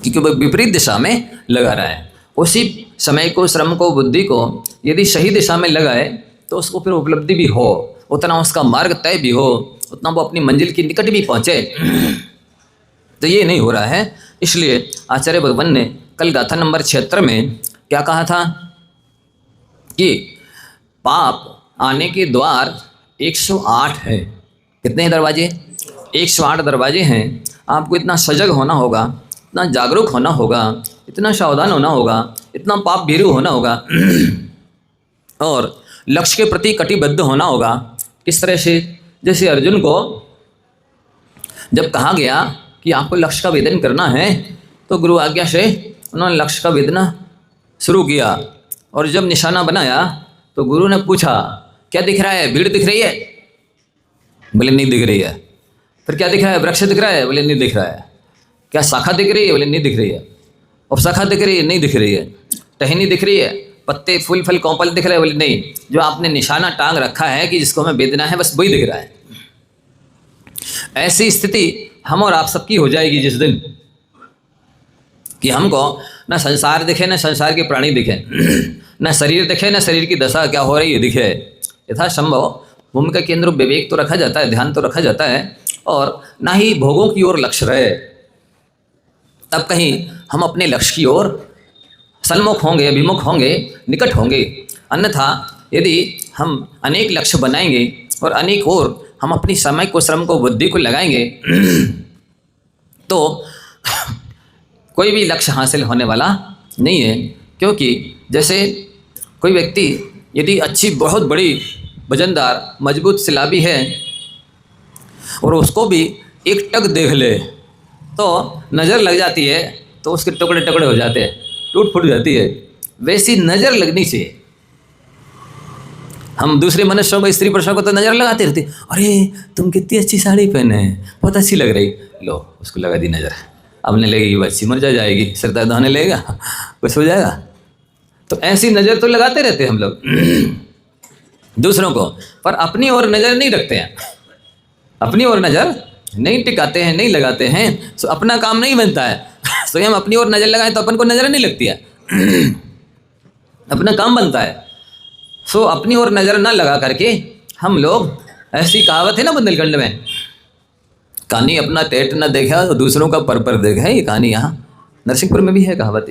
क्योंकि वो विपरीत दिशा में लगा रहा है। उसी समय को, श्रम को, बुद्धि को यदि सही दिशा में लगाए तो उसको फिर उपलब्धि भी हो, उतना उसका मार्ग तय भी हो, उतना वो अपनी मंजिल के निकट भी पहुँचे। तो ये नहीं हो रहा है। इसलिए आचार्य भगवान ने कल गाथा नंबर 76 में क्या कहा था कि पाप आने के द्वार 108 है। कितने दरवाजे? 108 दरवाजे हैं। आपको इतना सजग होना होगा, इतना जागरूक होना होगा, इतना सावधान होना होगा, इतना पाप भीरू होना होगा और लक्ष्य के प्रति कटिबद्ध होना होगा। किस तरह से? जैसे अर्जुन को जब कहा गया कि आपको लक्ष्य का वेदन करना है तो गुरु आज्ञा से उन्होंने लक्ष्य का वेदना शुरू किया। और जब निशाना बनाया तो गुरु ने पूछा, क्या दिख रहा है? भीड़ दिख रही है? बोले नहीं दिख रही है। फिर क्या दिख रहा है? वृक्ष दिख रहा है? बोले नहीं दिख रहा है। क्या शाखा दिख रही है? बोले नहीं दिख रही है। उपशाखा दिख रही है? नहीं दिख रही है। टहनी दिख रही है? पत्ते, फूल, फल, कौपल दिख रहे हैं? बोले नहीं। जो आपने निशाना टांग रखा है कि जिसको हमें वेदना है, बस वही दिख रहा है। ऐसी स्थिति हम और आप सबकी हो जाएगी जिस दिन कि हमको ना संसार दिखे, ना संसार के प्राणी दिखे, ना शरीर दिखे, ना शरीर की दशा क्या हो रही है दिखे। यथा संभव भूमि का केंद्र विवेक तो रखा जाता है, ध्यान तो रखा जाता है, और ना ही भोगों की ओर लक्ष्य रहे। तब कहीं हम अपने लक्ष्य की ओर सन्मुख होंगे, विमुख होंगे, निकट होंगे। अन्यथा यदि हम अनेक लक्ष्य बनाएंगे और अनेक और हम अपनी समय को, श्रम को, बुद्धि को लगाएंगे तो कोई भी लक्ष्य हासिल होने वाला नहीं है। क्योंकि जैसे कोई व्यक्ति यदि अच्छी, बहुत बड़ी, वजनदार, मजबूत सिलाबी है और उसको भी एक टक देख ले तो नज़र लग जाती है, तो उसके टुकड़े टुकड़े हो जाते हैं, टूट फूट जाती है। वैसी नज़र लगनी चाहिए। हम दूसरे मनुष्यों को, स्त्री पुरुषों को तो नज़र लगाते रहते, अरे तुम कितनी अच्छी साड़ी पहने हैं, बहुत अच्छी लग रही, लो उसको लगा दी नज़र। अब नहीं लगेगी, बच्ची मर जाएगी, सिर दर्द होने लगेगा, कुछ हो जाएगा। तो ऐसी नज़र तो लगाते रहते हैं हम लोग दूसरों को, पर अपनी ओर नज़र नहीं रखते हैं, अपनी ओर नज़र नहीं टिकाते हैं, नहीं लगाते हैं। तो अपना काम नहीं बनता है। स्वयं अपनी ओर नज़र लगाए तो अपन को नज़र नहीं लगती है, अपना काम बनता है। सो अपनी ओर नज़र ना लगा करके हम लोग, ऐसी कहावत है ना बुंदेलखंड में, कानी अपना टेट न देखा तो दूसरों का पर देखा। ये कहानी यहाँ नरसिंहपुर में भी है कहावत,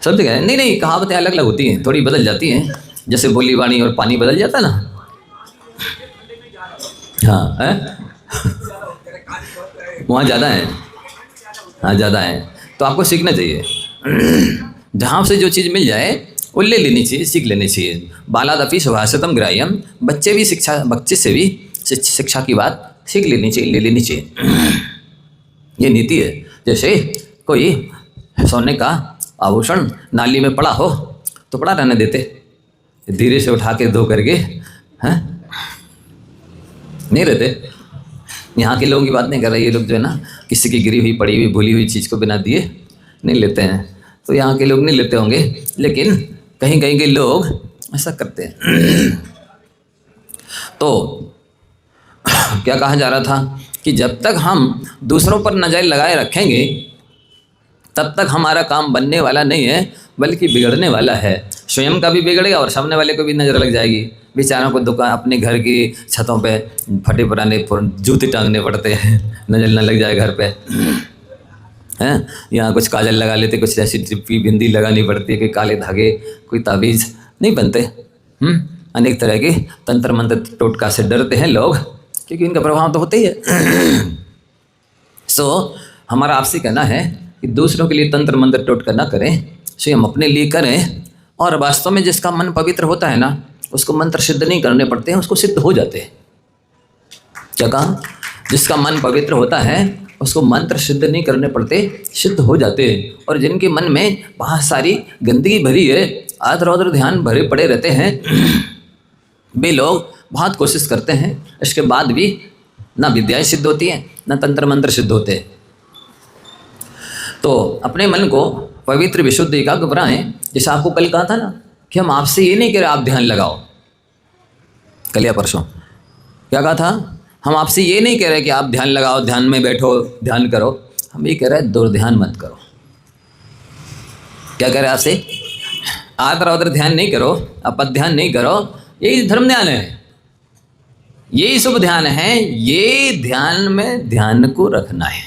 सब जगह है। नहीं नहीं, कहावतें अलग अलग होती हैं, थोड़ी बदल जाती हैं, जैसे बोली वाणी और पानी बदल जाता ना। हाँ है वहाँ ज़्यादा है, हाँ ज़्यादा है। तो आपको सीखना चाहिए, जहाँ से जो चीज़ मिल जाए वो ले लेनी चाहिए, सीख लेनी चाहिए। बालादपि सुभाषितम ग्राह्यम, बच्चे भी बच्चे से भी शिक्षा की बात सीख लेनी चाहिए, ले लेनी चाहिए। ये नीति है। जैसे कोई सोने का आभूषण नाली में पड़ा हो तो पड़ा रहने देते, धीरे से उठा के धो करके, हैं नहीं रहते। यहाँ के लोगों की बात नहीं कर रहे, ये लोग जो है ना, किसी की गिरी हुई, पड़ी हुई, भूली हुई चीज़ को बिना दिए नहीं लेते हैं। तो यहाँ के लोग नहीं लेते होंगे, लेकिन कहीं कहीं के लोग ऐसा करते हैं। तो क्या कहा जा रहा था कि जब तक हम दूसरों पर नज़र लगाए रखेंगे तब तक हमारा काम बनने वाला नहीं है, बल्कि बिगड़ने वाला है। स्वयं का भी बिगड़ेगा और सामने वाले को भी नज़र लग जाएगी। बेचारों को दुकान, अपने घर की छतों पे फटे पुराने जूते टांगने पड़ते हैं, नज़र न लग जाए घर पे, हैं। यहाँ कुछ काजल लगा लेते, कुछ ऐसी टिप्पी बिंदी लगानी पड़ती है कि काले धागे, कोई ताबीज़ नहीं बनते। अनेक तरह के तंत्र मंत्र टोटका से डरते हैं लोग, क्योंकि इनका प्रभाव तो होता ही है। सो हमारा आपसे कहना है कि दूसरों के लिए तंत्र मंत्र टोटका ना करें, स्वयं अपने लिए करें। और वास्तव में जिसका मन पवित्र होता है ना, उसको मंत्र सिद्ध नहीं करने पड़ते हैं, उसको सिद्ध हो जाते हैं। क्या कहा? जिसका मन पवित्र होता है उसको मंत्र सिद्ध नहीं करने पड़ते, सिद्ध हो जाते हैं। और जिनके मन में बहुत सारी गंदगी भरी है, आदर उधर ध्यान भरे पड़े रहते हैं, वे लोग बहुत कोशिश करते हैं, इसके बाद भी ना विद्याएं सिद्ध होती हैं, ना तंत्र मंत्र सिद्ध होते हैं। तो अपने मन को पवित्र विशुद्ध एकाग्र बनाएं। जैसे आपको कल कहा था ना कि हम आपसे ये नहीं कह रहे आप ध्यान लगाओ, कल या परसों क्या कहा था, हम आपसे ये नहीं कह रहे कि आप ध्यान लगाओ, ध्यान में बैठो, ध्यान करो। हम ये कह रहे हैं दुर्ध्यान मत करो। क्या कह रहे हैं आपसे? आदर अवदर ध्यान नहीं करो, अपध्यान नहीं करो, यही धर्म ध्यान है, यही शुभ ध्यान है। ये ध्यान में ध्यान को रखना है।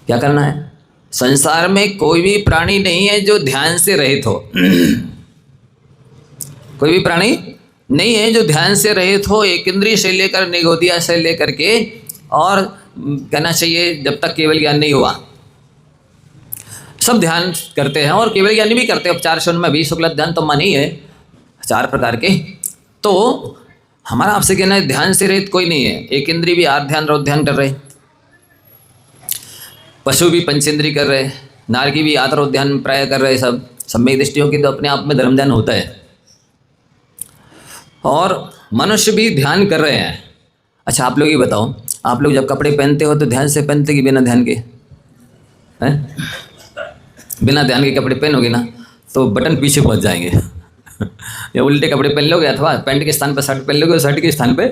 क्या करना है? संसार में कोई भी प्राणी नहीं है जो ध्यान से रहित हो। कोई भी प्राणी नहीं है जो ध्यान से रहित हो, एक इंद्रिय से लेकर निगोदिया से लेकर के, और कहना चाहिए जब तक केवल ज्ञान नहीं हुआ, सब ध्यान करते हैं और केवल ज्ञानी भी करते हैं। उपचार शून्य में भी शुक्ल ध्यान तो मानी है 4 प्रकार के। तो हमारा आपसे कहना है ध्यान से रहित कोई नहीं है। एक इंद्रिय भी आर ध्यान रौद्र ध्यान कर रहे, पशु भी पंचेंद्रिय कर रहे, नारकी भी आदर ध्यान प्राय कर रहे। सब सम्यक दृष्टियों की तो अपने आप में धर्म ध्यान होता है, और मनुष्य भी ध्यान कर रहे हैं। अच्छा आप लोग ये बताओ, आप लोग जब कपड़े पहनते हो तो ध्यान से पहनते कि बिना ध्यान के? हैं? बिना ध्यान के कपड़े पहनोगे ना तो बटन पीछे पहुंच जाएंगे। या उल्टे कपड़े पहन लोगे, अथवा पैंट के स्थान पर शर्ट पहन लोगे, शर्ट के स्थान पे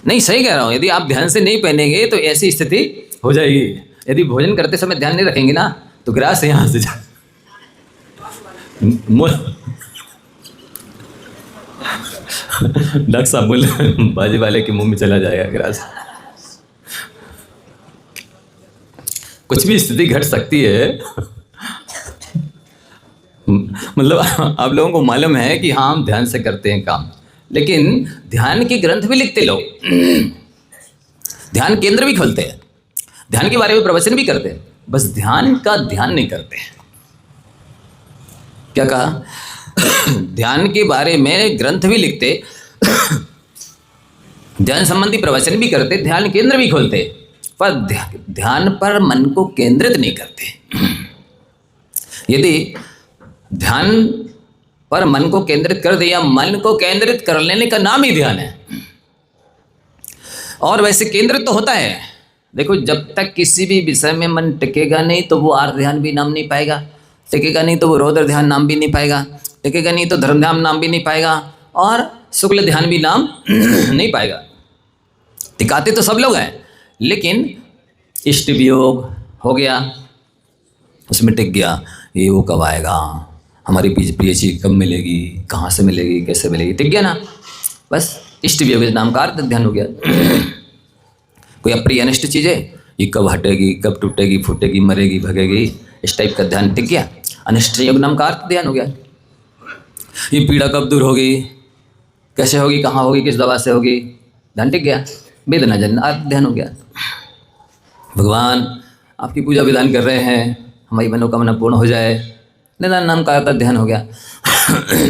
नहीं। सही कह रहा हूँ, यदि आप ध्यान से नहीं पहनेंगे तो ऐसी स्थिति हो जाएगी। यदि भोजन करते समय ध्यान नहीं रखेंगे ना तो ग्रास यहाँ से जा डॉक्टर साहब बोले बाजी वाले के मुंह में चला जाएगा ग्रास। कुछ भी स्थिति घट सकती है। मतलब आप लोगों को मालूम है कि हाँ हम ध्यान से करते हैं काम, लेकिन ध्यान के ग्रंथ भी लिखते लोग, ध्यान केंद्र भी खोलते हैं, ध्यान के बारे में प्रवचन भी करते हैं, बस ध्यान का ध्यान नहीं करते। क्या कहा? ध्यान के बारे में ग्रंथ भी लिखते, ध्यान संबंधी प्रवचन भी करते, ध्यान केंद्र भी खोलते, पर ध्यान पर मन को केंद्रित नहीं करते। यदि ध्यान पर मन को केंद्रित कर दिया, मन को केंद्रित कर लेने का नाम ही ध्यान है। और वैसे केंद्रित तो होता है। देखो, जब तक किसी भी विषय में मन टिकेगा नहीं तो वो आर्थ ध्यान भी नाम नहीं पाएगा, टिकेगा नहीं तो वो रौद्र ध्यान नाम भी नहीं पाएगा, टिकेगा नहीं तो धर्म ध्यान नाम भी नहीं पाएगा, और शुक्ल ध्यान भी नाम नहीं पाएगा। टिकाते तो सब लोग हैं, लेकिन इष्ट वियोग हो गया, उसमें टिक गया, ये वो कब आएगा, हमारी प्रिय चीज कब मिलेगी, कहाँ से मिलेगी, कैसे मिलेगी, टिक गया ना, बस इष्ट वियोग नाम का अर्थ ध्यान हो गया। कोई अप्रिय अनिष्ट चीज़ है, ये कब हटेगी, कब टूटेगी, फूटेगी, मरेगी, भगेगी, इस टाइप का ध्यान टिक गया, अनिष्ट योग नाम का अर्थ ध्यान हो गया। ये पीड़ा कब दूर होगी, कैसे होगी, कहाँ होगी, किस दवा से होगी, ध्यान टिक गया। वेदना जन अर्थ ध्यान हो गया। भगवान आपकी पूजा विधान कर रहे हैं, हमारी मनोकामना पूर्ण हो जाए, निदान नाम का अर्थ ध्यान हो गया।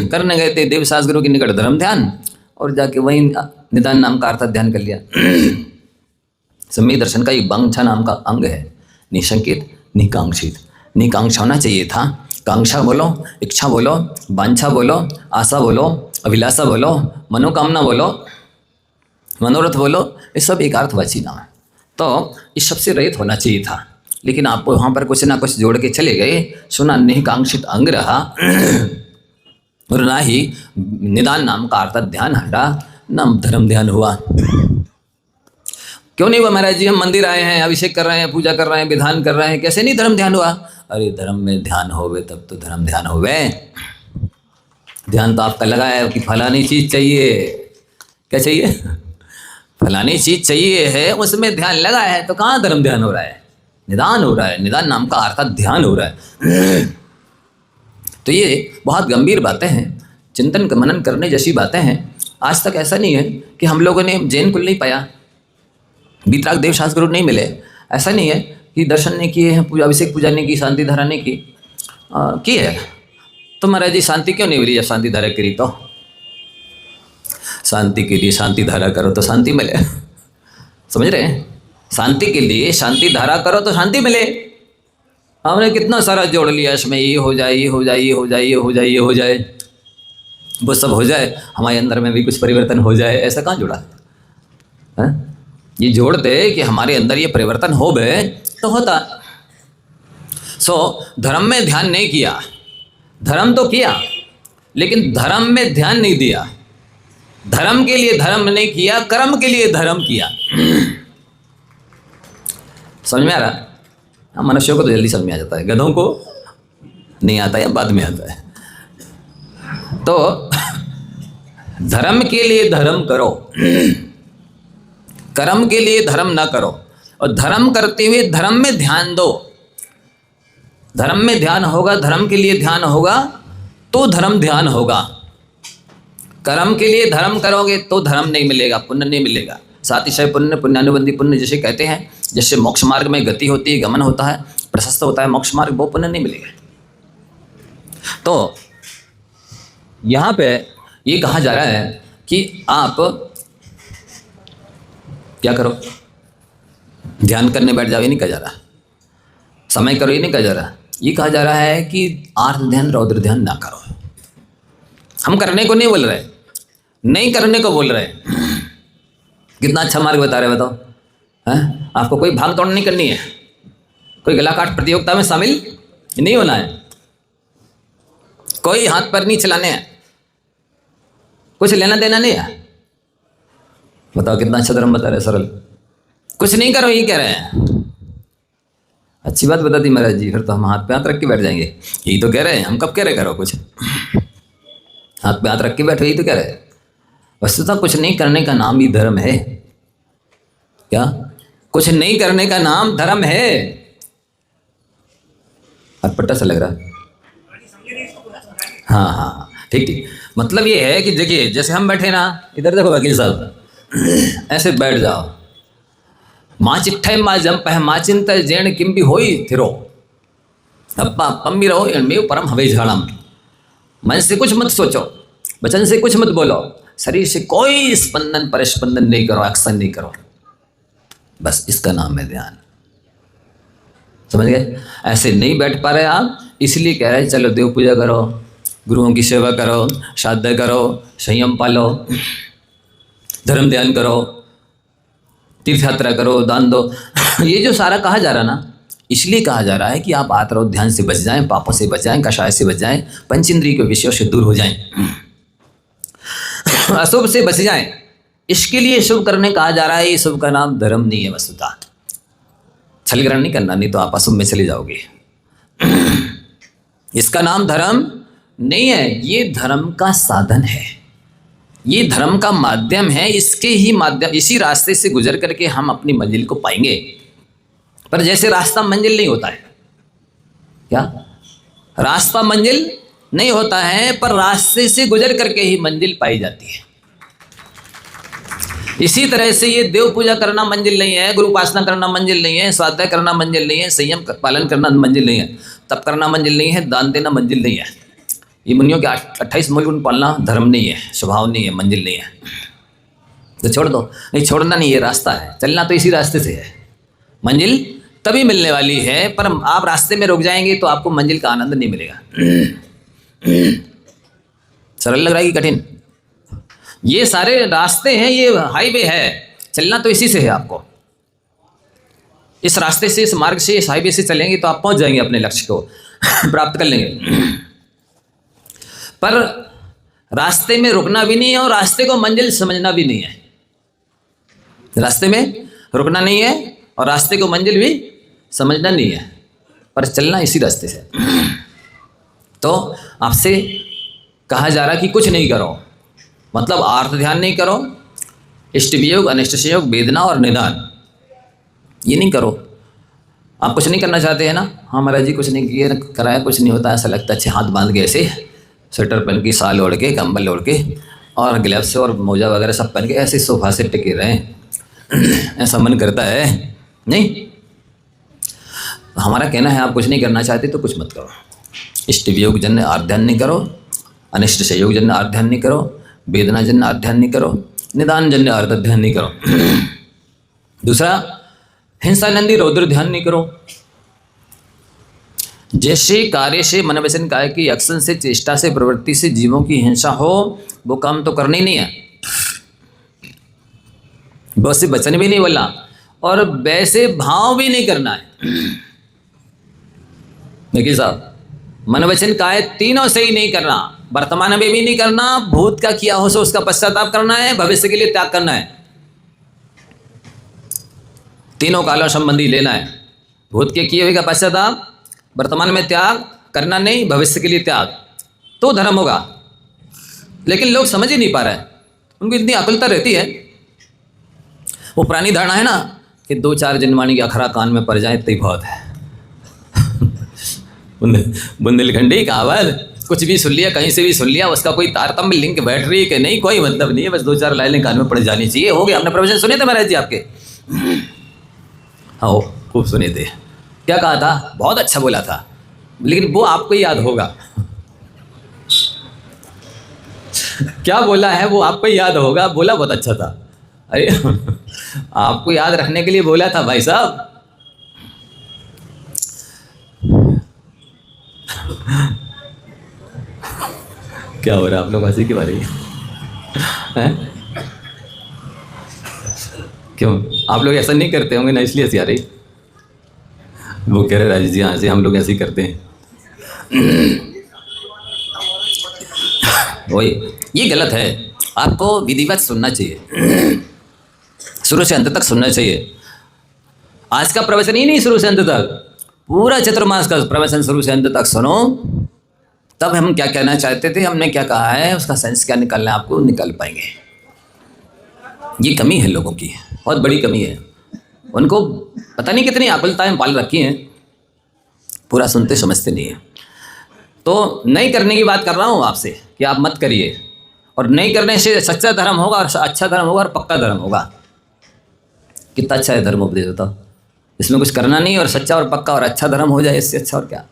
करने गए थे देवशास गुरु के निकट धर्म ध्यान, और जाके वहीं निदान नाम का अर्थ ध्यान कर लिया। सम्यक दर्शन का एक वांछा नाम का अंग है, निशंकित निकांक्षित। निकांक्षा होना चाहिए था, कांक्षा बोलो, इच्छा बोलो, वांछा बोलो, आशा बोलो, अभिलाषा बोलो, मनोकामना बोलो, मनोरथ बोलो, ये सब एक अर्थवाची नाम है। तो इस सबसे रहित होना चाहिए था, लेकिन आप वहाँ पर कुछ ना कुछ जोड़ के चले गए, सुना नहीं कांक्षित अंग रहा, और ना ही निदान नाम का अर्थ ध्यान हटा, नाम धर्म ध्यान हुआ। क्यों नहीं हुआ महाराज जी? हम मंदिर आए हैं, अभिषेक कर रहे हैं, पूजा कर रहे हैं, विधान कर रहे हैं, कैसे नहीं धर्म ध्यान हुआ? अरे धर्म में ध्यान होवे तब तो धर्म ध्यान होवे। ध्यान तो आपका लगा है कि फलानी चीज़ चाहिए, क्या चाहिए, फलानी चीज़ चाहिए है, उसमें ध्यान लगा है, तो कहाँ धर्म ध्यान हो रहा है? निदान हो रहा है। निदान नाम का अर्थ ध्यान हो रहा है। तो ये बहुत गंभीर बातें हैं, चिंतन मनन करने जैसी बातें हैं। आज तक ऐसा नहीं है कि हम लोगों ने जैन कुल नहीं पाया, बीतराग देवशास गुरु नहीं मिले, ऐसा नहीं है कि दर्शन नहीं किए हैं, पूजा अभिषेक पूजा नहीं की, शांति धारा नहीं की है। तो महाराज जी शांति क्यों नहीं मिली? जब शांति धारा करी तो शांति के लिए शांति धारा करो तो शांति मिले, समझ रहे हैं? शांति के लिए शांति धारा करो तो शांति मिले। हमने कितना सारा जोड़ लिया इसमें, ये हो जाए, ये हो जाए, ये हो जाए, ये हो जाए, ये हो जाए, वो सब हो जाए, हमारे अंदर में भी कुछ परिवर्तन हो जाए, ऐसा कहाँ जुड़ा है? ये जोड़ते कि हमारे अंदर ये परिवर्तन हो गए तो होता। सो धर्म में ध्यान नहीं किया, धर्म तो किया लेकिन धर्म में ध्यान नहीं दिया। धर्म के लिए धर्म नहीं किया, कर्म के लिए धर्म किया। समझ में आ रहा? हाँ, मनुष्यों को तो जल्दी समझ में आ जाता है, गधों को नहीं आता या बाद में आता है। तो धर्म के लिए धर्म करो, कर्म के लिए धर्म ना करो, और धर्म करते हुए धर्म में ध्यान दो। धर्म में ध्यान होगा, धर्म के लिए ध्यान होगा तो धर्म ध्यान होगा। कर्म के लिए धर्म करोगे तो धर्म नहीं मिलेगा, पुण्य नहीं मिलेगा। सातिशय पुण्य, पुण्यानुबंधी पुण्य जैसे कहते हैं, जैसे मोक्ष मार्ग में गति होती है, गमन होता है, प्रशस्त होता है मोक्ष मार्ग, वो पुण्य नहीं मिलेगा। तो यहाँ पे ये कहा जा रहा है कि आप क्या करो, ध्यान करने बैठ जाओ, ये नहीं कहा जा रहा। समय करो, ये नहीं कहा जा रहा। ये कहा जा रहा है कि आर्त ध्यान रौद्र ध्यान ना करो। हम करने को नहीं बोल रहे, नहीं करने को बोल रहे। कितना अच्छा मार्ग बता रहे, बताओ हैं? आपको कोई भाग दौड़ नहीं करनी है, कोई गला काट प्रतियोगिता में शामिल नहीं होना है, कोई हाथ पर नहीं चलाने हैं, कुछ लेना देना नहीं है। बताओ कितना अच्छा धर्म बता रहे, सरल। कुछ नहीं करो, ये कह रहे हैं। अच्छी बात बता दी महाराज जी, फिर तो हम हाथ पे हाथ रख के बैठ जाएंगे। यही तो कह रहे हैं, हम कब कह रहे करो कुछ, हाथ पे हाथ रख के बैठो, यही तो कह रहे हैं। वस्तुतः कुछ नहीं करने का नाम ही धर्म है। क्या कुछ नहीं करने का नाम धर्म है? अटपटा सा लग रहा है। हाँ हाँ, ठीक ठीक। मतलब ये है कि देखिए, जैसे हम बैठे ना, इधर देखो वकील साहब, ऐसे बैठ जाओ। माँ चिट्ठे माँ जंप है, माँ चिंता जैन किम भी होई थिरो, अप्पा पम्मी रहो एणमेव परम हवे झाड़म। मन से कुछ मत सोचो, वचन से कुछ मत बोलो, शरीर से कोई स्पंदन परिस्पंदन नहीं करो, एक्शन नहीं करो, बस इसका नाम है ध्यान। समझ गए? ऐसे नहीं बैठ पा रहे आप, इसलिए कह रहे हैं चलो देव पूजा करो, गुरुओं की सेवा करो, श्राद्ध करो, संयम पालो, धर्म ध्यान करो, तीर्थ यात्रा करो, दान दो। ये जो सारा कहा जा रहा ना, इसलिए कहा जा रहा है कि आप आत्रो ध्यान से बच जाएं, पापों से बच जाएं, कषाय से बच जाएं, पंचेंद्रिय के विषयों से दूर हो जाएं, अशुभ से बच जाएं। इसके लिए शुभ करने कहा जा रहा है। ये शुभ का नाम धर्म नहीं है वस्तुतः। छल ग्रहण नहीं करना, नहीं तो आप अशुभ में चले जाओगे। इसका नाम धर्म नहीं है, ये धर्म का साधन है, ये धर्म का माध्यम है। इसके ही माध्यम, इसी रास्ते से गुजर करके हम अपनी मंजिल को पाएंगे। पर जैसे रास्ता मंजिल नहीं होता है, क्या रास्ता मंजिल नहीं होता है, पर रास्ते से गुजर करके ही मंजिल पाई जाती है। इसी तरह से ये देव पूजा करना मंजिल नहीं है, गुरु उपासना करना मंजिल नहीं है, स्वाध्याय करना मंजिल नहीं है, संयम पालन करना मंजिल नहीं है, तप करना मंजिल नहीं है, दान देना मंजिल नहीं है। ये मुनियों के 28 मूल गुण पालना धर्म नहीं है, स्वभाव नहीं है, मंजिल नहीं है। तो छोड़ दो। नहीं, छोड़ना नहीं, ये रास्ता है, चलना तो इसी रास्ते से है। मंजिल तभी मिलने वाली है, पर आप रास्ते में रुक जाएंगे तो आपको मंजिल का आनंद नहीं मिलेगा। सरल लग रहा है कि कठिन? ये सारे रास्ते हैं, ये हाईवे है, चलना तो इसी से है। आपको इस रास्ते से, इस मार्ग से, इस हाईवे से चलेंगे तो आप पहुंच जाएंगे अपने लक्ष्य को प्राप्त कर लेंगे। पर रास्ते में रुकना भी नहीं है और रास्ते को मंजिल समझना भी नहीं है। रास्ते में रुकना नहीं है और रास्ते को मंजिल भी समझना नहीं है, पर चलना इसी रास्ते से। तो आपसे कहा जा रहा कि कुछ नहीं करो, मतलब आर्त ध्यान नहीं करो, इष्ट वियोग, अनिष्ट संयोग, वेदना और निदान, ये नहीं करो। आप कुछ नहीं करना चाहते हैं ना? हाँ महाराज जी, कुछ नहीं किया कराया, कुछ नहीं होता, ऐसा लगता है। अच्छे हाथ बांध के ऐसे स्वेटर पहन के, साल ओढ़ के, कंबल ओढ़ के और ग्लव्स और मोजा वगैरह सब पहन के ऐसे सोफा से टिके रहें, ऐसा मन करता है नहीं? हमारा कहना है आप कुछ नहीं करना चाहते तो कुछ मत करो। इष्ट वियोग जन्य आर्त ध्यान नहीं करो, अनिष्ट संयोग जन्य आर्त ध्यान नहीं करो, वेदना जन्य आर्त ध्यान नहीं करो, निदान जन्य आर्त ध्यान नहीं करो। दूसरा, हिंसा नंदी रौद्र ध्यान नहीं करो। जैसे कार्य से, मन वचन काया की एक्शन से, चेष्टा से, प्रवृत्ति से जीवों की हिंसा हो, वो काम तो करना ही नहीं है। वैसे वचन भी नहीं बोलना और वैसे भाव भी नहीं करना है। देखिए साहब, मन वचन काया तीनों से ही नहीं करना, वर्तमान में भी नहीं करना, भूत का किया हो सो उसका पश्चाताप करना है, भविष्य के लिए त्याग करना है। तीनों कालों संबंधी लेना है। भूत के किए हुए का पश्चाताप, वर्तमान में त्याग करना नहीं, भविष्य के लिए त्याग, तो धर्म होगा। लेकिन लोग समझ ही नहीं पा रहे हैं, उनको इतनी अकुलता रहती है। वो पुरानी धारणा है ना कि 2-4 जनवाणी की अखरा कान में पड़ जाए तो ही बहुत है। बुंदेलखंडी कहावत, कुछ भी सुन लिया, कहीं से भी सुन लिया, उसका कोई तारतम्य लिंक बैठ रही है कि नहीं, कोई मतलब नहीं है, बस 2-4 लाइनें कान में पड़ जानी चाहिए, हो गया। हमने प्रवचन सुने थे महाराज जी आपके, हाँ खूब सुने थे। क्या कहा था? बहुत अच्छा बोला था, लेकिन वो आपको याद होगा। क्या बोला है वो आपको याद होगा, बोला बहुत अच्छा था। अरे आपको याद रखने के लिए बोला था भाई साहब। क्या हो रहा है आप लोग हंसी के बारे में? क्यों आप लोग ऐसा नहीं करते होंगे ना, इसलिए हंसी आ रही? वो कह रहे राजेश जी हाँ से हम लोग ऐसे ही करते हैं। वही, ये गलत है। आपको विधिवत सुनना चाहिए, शुरू से अंत तक सुनना चाहिए। आज का प्रवचन ही नहीं, शुरू से अंत तक पूरा चतुर्मास का प्रवचन शुरू से अंत तक सुनो, तब हम क्या कहना चाहते थे, हमने क्या कहा है, उसका सेंस क्या निकालना है, आपको निकाल पाएंगे। ये कमी है लोगों की, बहुत बड़ी कमी है। उनको पता नहीं कितनी आकुलताएं पाल रखी हैं, पूरा सुनते समझते नहीं है। तो नहीं करने की बात कर रहा हूँ आपसे कि आप मत करिए, और नहीं करने से सच्चा धर्म होगा, और अच्छा धर्म होगा, और पक्का धर्म होगा। कितना अच्छा है धर्म उपदेश, बताओ। इसमें कुछ करना नहीं, और सच्चा और पक्का और अच्छा धर्म हो जाए, इससे अच्छा और क्या।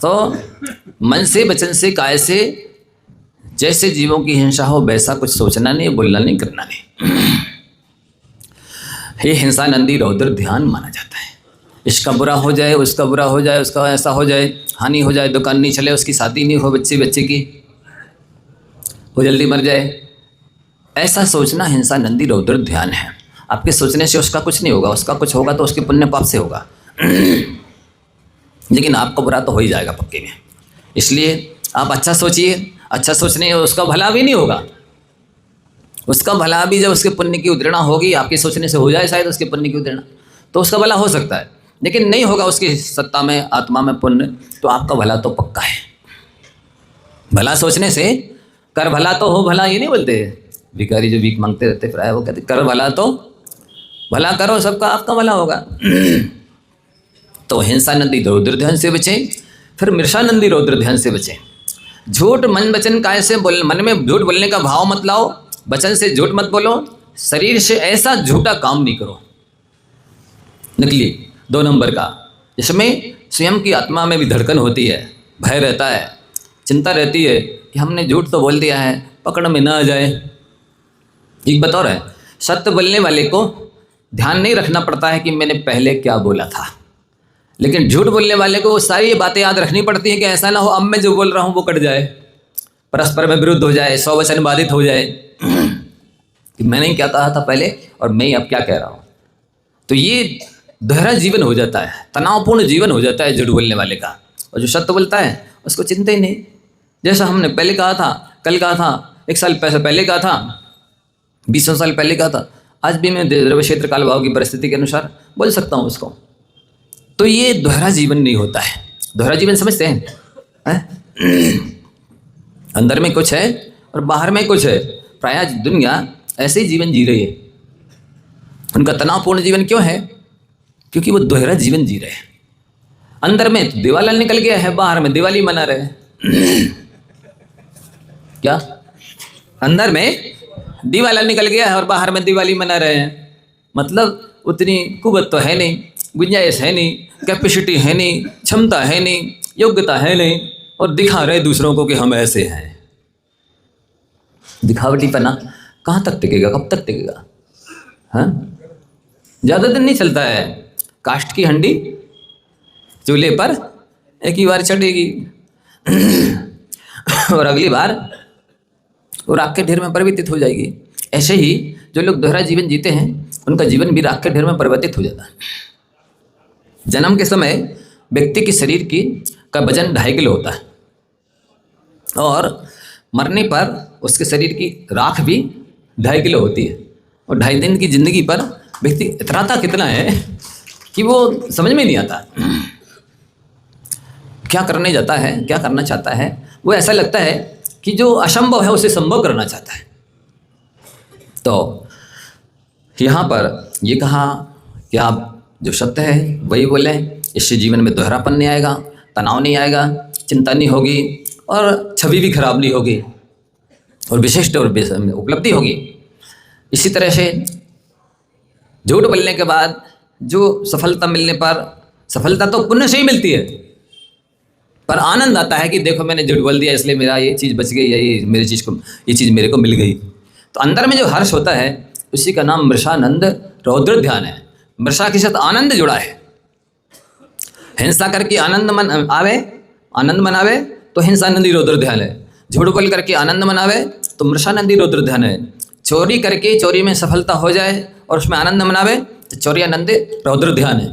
तो मन से, वचन से, काया से जैसे जीवों की हिंसा हो वैसा कुछ सोचना नहीं, बोलना नहीं, करना नहीं। ये हिंसा नंदी रौद्र ध्यान माना जाता है। इसका बुरा हो जाए, उसका बुरा हो जाए, उसका ऐसा हो जाए, हानि हो जाए, दुकान नहीं चले, उसकी शादी नहीं हो, बच्चे की वो जल्दी मर जाए, ऐसा सोचना हिंसा नंदी रौद्र ध्यान है। आपके सोचने से उसका कुछ नहीं होगा, उसका कुछ होगा तो उसके पुण्य पाप से होगा। लेकिन आपको बुरा तो हो ही जाएगा पक्के में। इसलिए आप अच्छा सोचिए, अच्छा सोचने उसका भला भी नहीं होगा। उसका भला भी जब उसके पुण्य की उद्रेणा होगी, आपके सोचने से हो जाए शायद उसके पुण्य की उद्रेणा, तो उसका भला हो सकता है। लेकिन नहीं होगा उसकी सत्ता में, आत्मा में पुण्य, तो आपका भला तो पक्का है। भला सोचने से, कर भला तो हो भला, ये नहीं बोलते भिखारी जो भीख मांगते रहते प्राय, वो कहते कर भला तो भला करो, सबका आपका भला होगा। तो हिंसा नंदी रौद्र ध्यान से बचें, फिर मृषा नंदी रौद्र ध्यान से बचें। झूठ मन वचन काय से बोल, मन में झूठ बोलने का भाव मत लाओ, वचन से झूठ मत बोलो, शरीर से ऐसा झूठा काम नहीं करो नकली 2 नंबर का, जिसमें स्वयं की आत्मा में भी धड़कन होती है, भय रहता है, चिंता रहती है कि हमने झूठ तो बोल दिया है, पकड़ में ना आ जाए। एक बात और है, सत्य बोलने वाले को ध्यान नहीं रखना पड़ता है कि मैंने पहले क्या बोला था, लेकिन झूठ बोलने वाले को वो सारी बातें याद रखनी पड़ती है कि ऐसा ना हो अब मैं जो बोल रहा हूँ वो कट जाए, परस्पर में विरुद्ध हो जाए, 100 वचन बाधित हो जाए कि मैंने क्या कहा था पहले और मैं अब क्या कह रहा हूँ। तो ये दोहरा जीवन हो जाता है, तनावपूर्ण जीवन हो जाता है झूठ बोलने वाले का। और जो सत्य बोलता है उसको चिंता ही नहीं। जैसा हमने पहले कहा था, कल कहा था, 1 साल पहले कहा था, 20 साल पहले कहा था, आज भी मैं द्रव्य क्षेत्र काल भाव की परिस्थिति के अनुसार बोल सकता हूँ उसको। तो ये दोहरा जीवन नहीं होता है। दोहरा जीवन समझते हैं? अंदर में कुछ है और बाहर में कुछ है। प्रायः दुनिया ऐसे ही जीवन जी रही है। उनका तनावपूर्ण जीवन क्यों है? क्योंकि वो दोहरा जीवन जी रहे हैं। अंदर में तो दिवाला निकल गया है, बाहर में दिवाली मना रहे हैं। क्या? अंदर में दिवाला निकल गया है और बाहर में दिवाली मना रहे हैं। मतलब उतनी कुवत तो है नहीं, गुंजाइश है नहीं, कैपेसिटी है नहीं, क्षमता है नहीं, योग्यता है नहीं, और दिखा रहे दूसरों को कि हम ऐसे हैं। दिखावटीपना कहाँ तक टिकेगा, कब तक टिकेगा? हाँ, ज़्यादा दिन नहीं चलता है। काष्ठ की हंडी चूल्हे पर एक ही बार चढ़ेगी और अगली बार वो राख के ढेर में परिवर्तित हो जाएगी। ऐसे ही जो लोग दोहरा जीवन जीते हैं उनका जीवन भी राख के ढेर में परिवर्तित हो जाता है। जन्म के समय व्यक्ति के शरीर का वजन 2.5 किलो होता है और मरने पर उसके शरीर की राख भी 2.5 किलो होती है। और 2.5 दिन की जिंदगी पर व्यक्ति इतराता कितना है कि वो समझ में नहीं आता क्या करने जाता है, क्या करना चाहता है। वो ऐसा लगता है कि जो असंभव है उसे संभव करना चाहता है। तो यहाँ पर ये कहा कि आप जो सत्य है वही बोलें, इससे जीवन में दोहरापन नहीं आएगा, तनाव नहीं आएगा, चिंता नहीं होगी और छवि भी खराब नहीं होगी और विशिष्ट और उपलब्धि होगी। इसी तरह से झूठ बोलने के बाद जो सफलता मिलने पर, सफलता तो पुण्य से ही मिलती है, पर आनंद आता है कि देखो मैंने झूठ बोल दिया इसलिए मेरा ये चीज़ बच गई, या ये चीज़ मेरे को मिल गई। तो अंदर में जो हर्ष होता है उसी का नाम मृषानंद रौद्र ध्यान है। मृषा के साथ आनंद जुड़ा है। हिंसा करके आनंद मनावे तो हिंसानंदी रौद्र ध्यान है। झूठ बोल करके आनंद मनावे तो मृषानंदी रौद्र ध्यान है। चोरी करके चोरी में सफलता हो जाए और उसमें आनंद मनावे तो चौर्यानंदी रौद्र ध्यान है।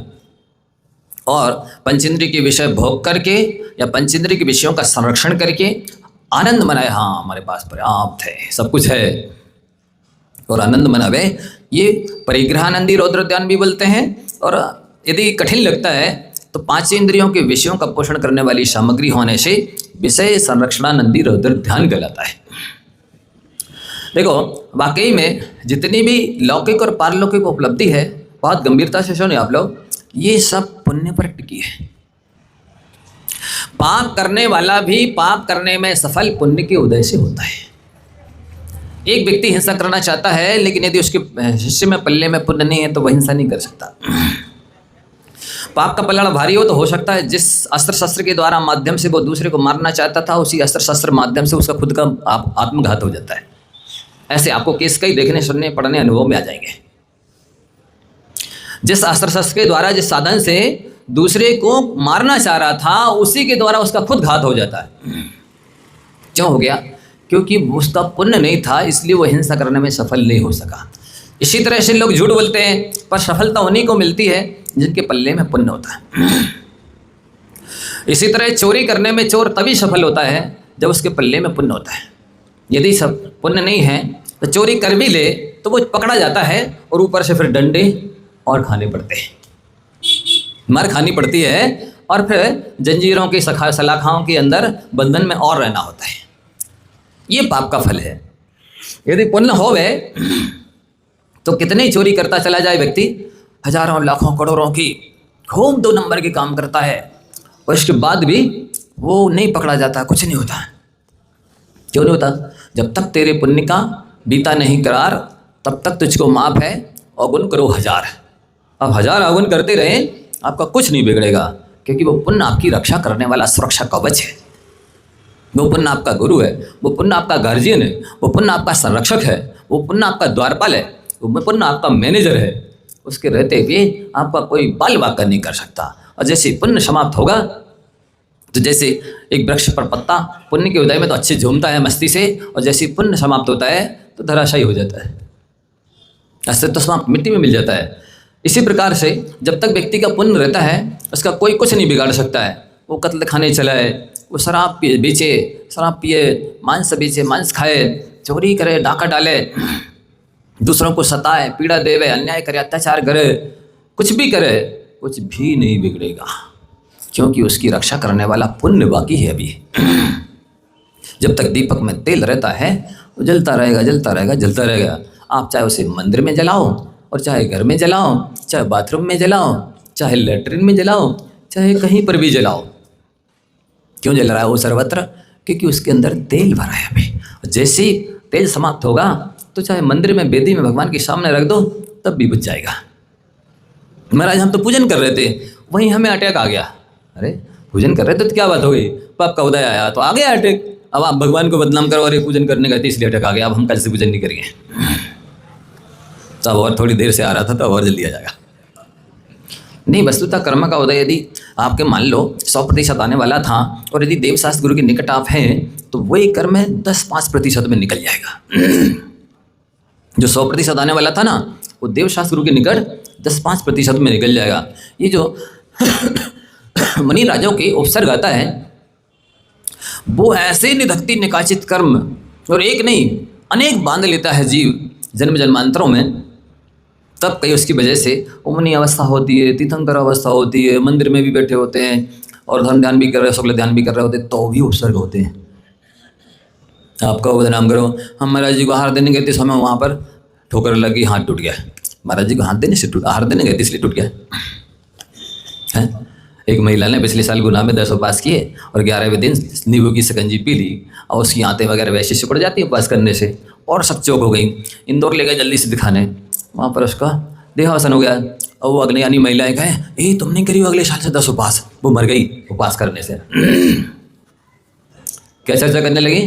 और पंचेंद्रिय के विषय भोग करके या पंचेंद्रिय के विषयों का संरक्षण करके आनंद मनाए, हाँ हमारे पास पर्याप्त है, सब कुछ है, और आनंद मनावे, ये परिग्रहानंदी रौद्र ध्यान भी बोलते हैं। और यदि कठिन लगता है तो पांच इंद्रियों के विषयों का पोषण करने वाली सामग्री होने से विषय संरक्षणानंदी रौद्र ध्यान कहलाता है। देखो वाकई में जितनी भी लौकिक और पारलौकिक उपलब्धि है, बहुत गंभीरता से सुनिए आप लोग, ये सब पुण्य पर टिकी है। पाप करने वाला भी पाप करने में सफल पुण्य के उदय से होता है। एक व्यक्ति हिंसा करना चाहता है, लेकिन यदि उसके हिस्से में पल्ले में पुण्य नहीं है तो वह हिंसा नहीं कर सकता। पाप का पल्ला भारी हो सकता है जिस अस्त्र शस्त्र के द्वारा माध्यम से वो दूसरे को मारना चाहता था, उसी अस्त्र शस्त्र माध्यम से उसका खुद का आत्मघात हो जाता है। ऐसे आपको केस कई देखने, सुनने, पढ़ने, अनुभव में आ जाएंगे। जिस अस्त्र शस्त्र के द्वारा, जिस साधन से दूसरे को मारना चाह रहा था, उसी के द्वारा उसका खुद घात हो जाता है। क्यों हो गया? क्योंकि उसका पुण्य नहीं था, इसलिए वो हिंसा करने में सफल नहीं हो सका। इसी तरह से लोग झूठ बोलते हैं, पर सफलता उन्हीं को मिलती है जिनके पल्ले में पुण्य होता है। इसी तरह चोरी करने में चोर तभी सफल होता है जब उसके पल्ले में पुण्य होता है। यदि सब पुण्य नहीं है तो चोरी कर भी ले तो वो पकड़ा जाता है और ऊपर से फिर डंडे और खाने पड़ते हैं, मार खानी पड़ती है, और फिर जंजीरों की सलाखाओं के अंदर बंधन में और रहना होता है। ये पाप का फल है। यदि पुण्य होवे तो कितनी चोरी करता चला जाए व्यक्ति, हजारों लाखों करोड़ों की खूब 2 नंबर के काम करता है, और इसके बाद भी वो नहीं पकड़ा जाता, कुछ नहीं होता। क्यों नहीं होता? जब तक तेरे पुण्य का बीता नहीं करार, तब तक तुझको माफ है। अवगुण करो 1000, अब 1000 अवगुण करते रहे, आपका कुछ नहीं बिगड़ेगा, क्योंकि वो पुण्य आपकी रक्षा करने वाला सुरक्षा कवच है। वो पुण्य आपका गुरु है, वो पुण्य आपका गार्जियन है, वो पुण्य आपका संरक्षक है, वो पुण्य आपका द्वारपाल है, वो पुण्य आपका मैनेजर है। उसके रहते भी आपका कोई बाल वाकर नहीं कर सकता। और जैसे पुण्य समाप्त होगा तो जैसे एक वृक्ष पर पत्ता पुण्य के उदय में तो अच्छे झूमता है मस्ती से, और जैसे पुण्य समाप्त होता है तो धराशायी हो जाता है, अस्तित्व समाप्त मिट्टी में मिल जाता है। इसी प्रकार से जब तक व्यक्ति का पुण्य रहता है उसका कोई कुछ नहीं बिगाड़ सकता है। वो कत्ल खाने चलाए, वो शराब बेचे, शराब पिए, मांस बेचे, मांस खाए, चोरी करे, डाका डाले, दूसरों को सताए, पीड़ा देवे, अन्याय करे, अत्याचार करे, कुछ भी करे, कुछ भी नहीं बिगड़ेगा, क्योंकि उसकी रक्षा करने वाला पुण्य बाकी है अभी। जब तक दीपक में तेल रहता है वो जलता रहेगा, जलता रहेगा, जलता रहेगा। आप चाहे उसे मंदिर में जलाओ, और चाहे घर में जलाओ, चाहे बाथरूम में जलाओ, चाहे लेटरिन में जलाओ, चाहे कहीं पर भी जलाओ। क्यों जल रहा है वो सर्वत्र? क्योंकि उसके अंदर तेल भरा है अभी। जैसे ही तेल समाप्त होगा तो चाहे मंदिर में, वेदी में, भगवान के सामने रख दो, तब भी बुझ जाएगा। महाराज हम तो पूजन कर रहे थे, वहीं हमें अटैक आ गया। अरे पूजन कर रहे थे तो क्या बात हो गई? पाप का उदय आया तो आ गया अटैक। अब आप भगवान को बदनाम करो, अरे पूजन करने गए थे इसलिए अटैक आ गया, अब हम कल से पूजन नहीं करेंगे। तो अब और थोड़ी देर से आ रहा था तो और जल्दी आ जाएगा। नहीं, वस्तुतः कर्म का उदय यदि आपके मान लो 100% आने वाला था, और यदि देवशास्त्र गुरु के निकट आप हैं तो वही कर्म 10-5% में निकल जाएगा। जो 100% आने वाला था ना, वो देवशास्त्र गुरु के निकट 10-5% में निकल जाएगा। ये जो मणि राजाओं के उपसर्ग आता है वो ऐसे निधक्ति निकाचित कर्म, और एक नहीं अनेक बांध लेता है जीव जन्म जन्मांतरों में, तब कहीं उसकी वजह से उमनी अवस्था होती है, तीर्थंकर अवस्था होती है, मंदिर में भी बैठे होते हैं और धर्म ध्यान भी कर रहे, शुक्ल ध्यान भी कर रहे होते, तो भी उपसर्ग होते हैं। आपका बदनाम करो, हम महाराज जी को आहार देने गए थे, समय वहाँ पर ठोकर लगी, हाथ टूट गया। महाराज जी को हाथ देने से आहार देने गए थे इसलिए टूट गया है। एक महिला ने पिछले साल गुना में 10 उपवास किए और 11वें दिन नींबू की शिकंजी पी ली और उसकी आंतें वगैरह वैसे सिकुड़ जाती है उपवास करने से, और सब चौक हो गई। इंदौर ले गए जल्दी से दिखाने, वहाँ पर उसका देहावसान हो गया। और वो अगले यानी महिलाएं कहें, तुम नहीं करी अगले साल से 10 उपवास, वो मर गई उपवास करने से। क्या चर्चा करने लगी?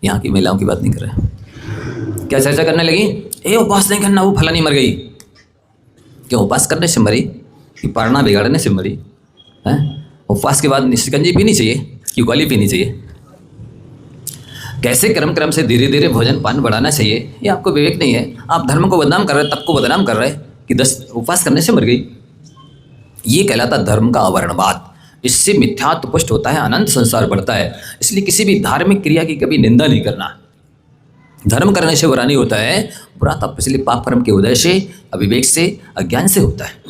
यहाँ की महिलाओं की बात नहीं कर रहे। क्या चर्चा करने लगी? उपवास नहीं करना, वो फलानी मर गई। क्यों उपवास करने से मरी कि पढ़ना बिगाड़ने से मरी है? उपवास के बाद शिकंजी पीनी चाहिए कि ग्वाली पीनी चाहिए? कैसे क्रम क्रम से धीरे धीरे भोजन पान बढ़ाना चाहिए, ये आपको विवेक नहीं है। आप धर्म को बदनाम कर रहे, तब को बदनाम कर रहे कि 10 उपवास करने से मर गई। ये कहलाता धर्म का अवर्णवाद। इससे मिथ्यात्व पुष्ट होता है, अनंत संसार बढ़ता है। इसलिए किसी भी धार्मिक क्रिया की कभी निंदा नहीं करना। धर्म करने से बुरा नहीं होता है, बुरा तब इसलिए पाप कर्म के उदय से, अविवेक से, अज्ञान से होता है।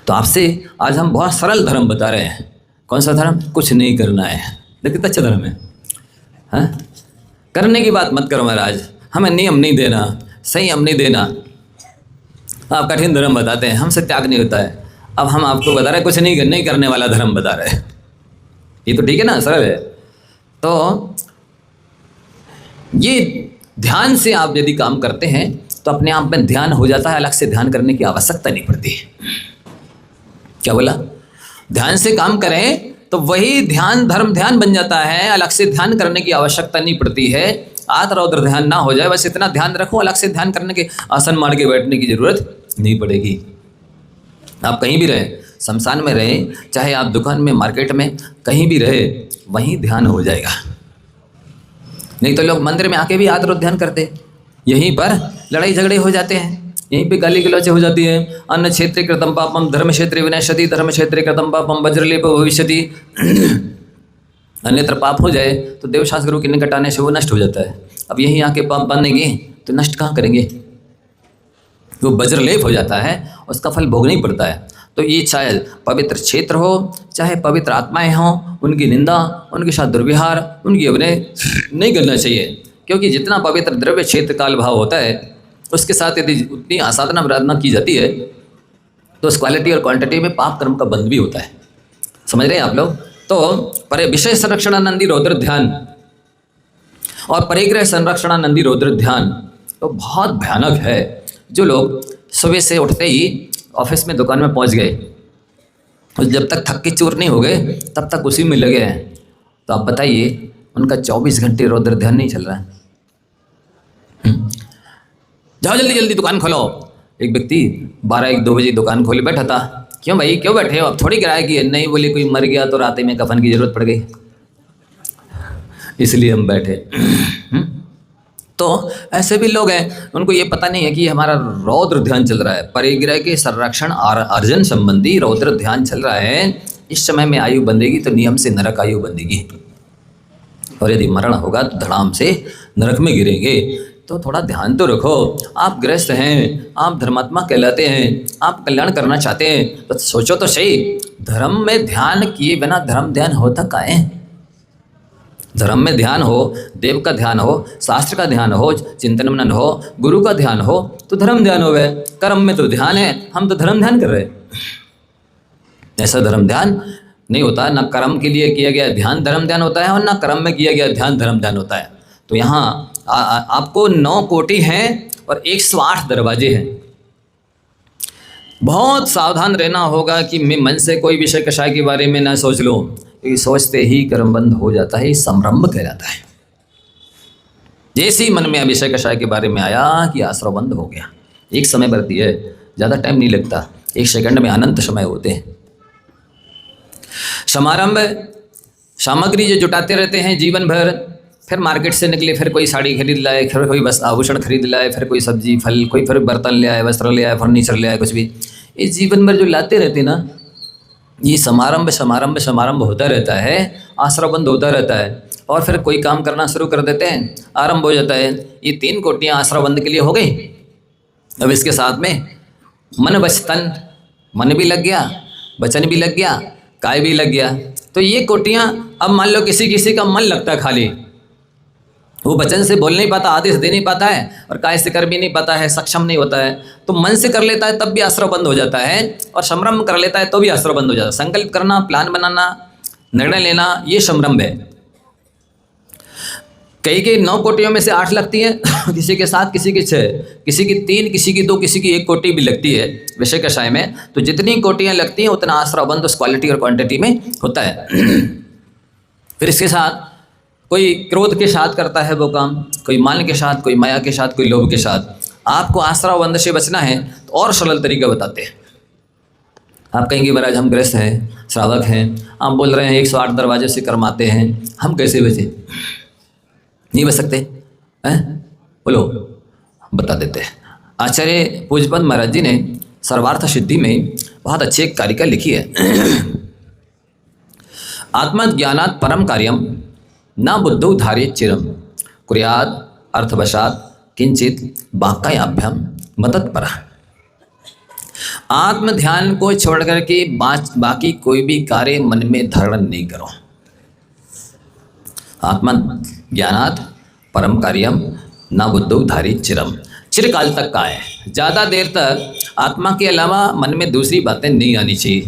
तो आपसे आज हम बहुत सरल धर्म बता रहे हैं। कौन सा धर्म? कुछ नहीं करना है, लेकिन अच्छा धर्म है। हाँ, करने की बात मत करो महाराज, हमें नियम नहीं देना, संयम नहीं देना। आप कठिन धर्म बताते हैं, हमसे त्याग नहीं होता है। अब हम आपको बता रहे हैं कुछ नहीं करने वाला धर्म बता रहे हैं। ये तो ठीक है ना, सरल है। तो ये ध्यान से आप यदि काम करते हैं तो अपने आप में ध्यान हो जाता है, अलग से ध्यान करने की आवश्यकता नहीं पड़ती है। क्या बोला? ध्यान से काम करें तो वही ध्यान धर्म ध्यान बन जाता है, अलग से ध्यान करने की आवश्यकता नहीं पड़ती है। आद रौद्र ध्यान ना हो जाए, बस इतना ध्यान रखो, अलग से ध्यान करने के आसन मार के बैठने की जरूरत नहीं पड़ेगी। आप कहीं भी रहे, शमशान में रहे, चाहे आप दुकान में, मार्केट में, कहीं भी रहे, वहीं ध्यान हो जाएगा। नहीं तो लोग मंदिर में आके भी आद रौद्र ध्यान करते, यहीं पर लड़ाई झगड़े हो जाते हैं, यहीं पे गाली गलौचे हो जाती है। अन्न क्षेत्रे कृतम पापम धर्म क्षेत्रे विनश्यति, धर्म क्षेत्रे कृतम पापम वज्रलेप भविष्यति। अन्यत्र पाप हो जाए तो देवशास्त्र गुरु के निकट आने से वो नष्ट हो जाता है। अब यहीं आके पाप बनेंगे तो नष्ट कहाँ करेंगे? वो वज्रलेप हो जाता है, उसका फल भोगना ही पड़ता है। तो ये चाहे पवित्र क्षेत्र हो, चाहे पवित्र आत्माएं हों, उनकी निंदा, उनके साथ दुर्व्यवहार, उनकी अभिनय नहीं करना चाहिए। क्योंकि जितना पवित्र द्रव्य क्षेत्र काल भाव होता है, उसके साथ यदि उतनी आसाधना आराधना की जाती है तो उस क्वालिटी और क्वांटिटी में पाप कर्म का बंध भी होता है। समझ रहे हैं आप लोग? तो परे विषय संरक्षणानंदी रौद्र ध्यान और परिग्रह संरक्षणानंदी रौद्र ध्यान तो बहुत भयानक है। जो लोग सुबह से उठते ही ऑफिस में, दुकान में पहुंच गए और जब तक थक के चूर नहीं हो गए तब तक उसी में लगे हैं, तो आप बताइए उनका 24 घंटे रौद्र ध्यान नहीं चल रहा है। जाओ जल्दी जल्दी दुकान खोलो। एक व्यक्ति 12-1-2 बजे दुकान खोले बैठा था। क्यों भाई, क्यों बैठे हो? अब थोड़ी किराया की है। नहीं, बोले कोई मर गया तो रात में कफन की जरूरत पड़ गई, इसलिए हम बैठे। तो ऐसे भी लोग हैं, उनको ये पता नहीं है कि हमारा रौद्र ध्यान चल रहा है, परिग्रह के संरक्षण और अर्जन संबंधी रौद्र ध्यान चल रहा है। इस समय में आयु बंधेगी तो नियम से नरक आयु बंधेगी, और यदि मरण होगा तो धड़ाम से नरक में गिरेंगे। तो थोड़ा ध्यान तो रखो। आप गृहस्थ हैं, आप धर्मात्मा कहलाते हैं, आप कल्याण करना चाहते हैं, तो सोचो तो सही, धर्म में ध्यान किए बिना धर्म ध्यान होता काहे? धर्म में ध्यान हो, देव का ध्यान हो, शास्त्र का ध्यान हो, चिंतन मनन हो, गुरु का ध्यान हो, तो धर्म ध्यान हो गए। कर्म में तो ध्यान है, हम तो धर्म ध्यान कर रहे हैं। ऐसा धर्म ध्यान नहीं होता। ना कर्म के लिए किया गया ध्यान धर्म ध्यान होता है, और ना कर्म में किया गया ध्यान धर्म ध्यान होता है। तो यहाँ आपको 9 कोटि हैं और 108 दरवाजे हैं। बहुत सावधान रहना होगा कि मैं मन से कोई विषय कषाय के बारे में ना सोच लूँ, क्योंकि सोचते ही कर्म बंद हो जाता है, संरंभ कहलाता है। जैसे ही मन में विषय कषाय के बारे में आया कि आश्रव बंद हो गया। एक समय बढ़ती है, ज़्यादा टाइम नहीं लगता, 1 सेकंड में अनंत समय होते हैं। समारंभ सामग्री जो जुटाते रहते हैं जीवन भर, फिर मार्केट से निकले, फिर कोई साड़ी खरीद लाए, फिर कोई बस आभूषण खरीद लाए, फिर कोई सब्जी फल, कोई फिर बर्तन ले आए, वस्त्र ले आए, फर्नीचर ले आए, कुछ भी। इस जीवन भर जो लाते रहते ना, ये समारंभ होता रहता है, आश्रव बंद होता रहता है, और फिर कोई काम करना शुरू कर देते हैं, आरंभ हो जाता है। ये 3 कोटियाँ आश्रव बंद के लिए हो गई। अब इसके साथ में मन वचन, मन भी लग गया, वचन भी लग गया, काय भी लग गया। तो ये कोटियाँ, अब मान लो किसी किसी का मन लगता है खाली, वो वचन से बोल नहीं पाता, आदेश दे नहीं पाता है, और काय से कर भी नहीं पाता है, सक्षम नहीं होता है, तो मन से कर लेता है तब भी आश्रव बंद हो जाता है, और संभ्रम कर लेता है तो भी आश्रव बंद हो जाता है। संकल्प करना, प्लान बनाना, निर्णय लेना, ये संभ्रम है। कई के 9 कोटियों में से 8 लगती है किसी के 7, किसी की 6, किसी की 3, किसी की 2, किसी की 1 कोटि भी लगती है विषय कषाय में। तो जितनी कोटियाँ लगती हैं उतना आश्रव बंद उस क्वालिटी और क्वांटिटी में होता है। फिर इसके साथ कोई क्रोध के साथ करता है वो काम, कोई मान के साथ, कोई माया के साथ, कोई लोभ के साथ। आपको आश्रव बंद से बचना है तो और सरल तरीका बताते हैं। आप कहेंगे महाराज हम गृहस्थ हैं, श्रावक हैं, आप बोल रहे हैं 108 दरवाजे से कर्माते हैं, हम कैसे बचे? नहीं बच सकते हैं? बोलो, बता देते हैं। आचार्य पूज्यपाद महाराज जी ने सर्वार्थ सिद्धि में बहुत अच्छी एक कारिका लिखी है। आत्मज्ञानात् परम कार्यम न बुद्धौ धार्येत् चिरम कुर्यात् अर्थवशात् किंचित वाक्याभ्याम मतत्परः। आत्म ध्यान को छोड़ करके बाकी कोई भी कार्य मन में धारण नहीं करो। आत्मा ज्ञानात् परम कार्यम न बुद्धौ धार्येत् चिरम, चिरकाल तक का है, ज़्यादा देर तक आत्मा के अलावा मन में दूसरी बातें नहीं आनी चाहिए।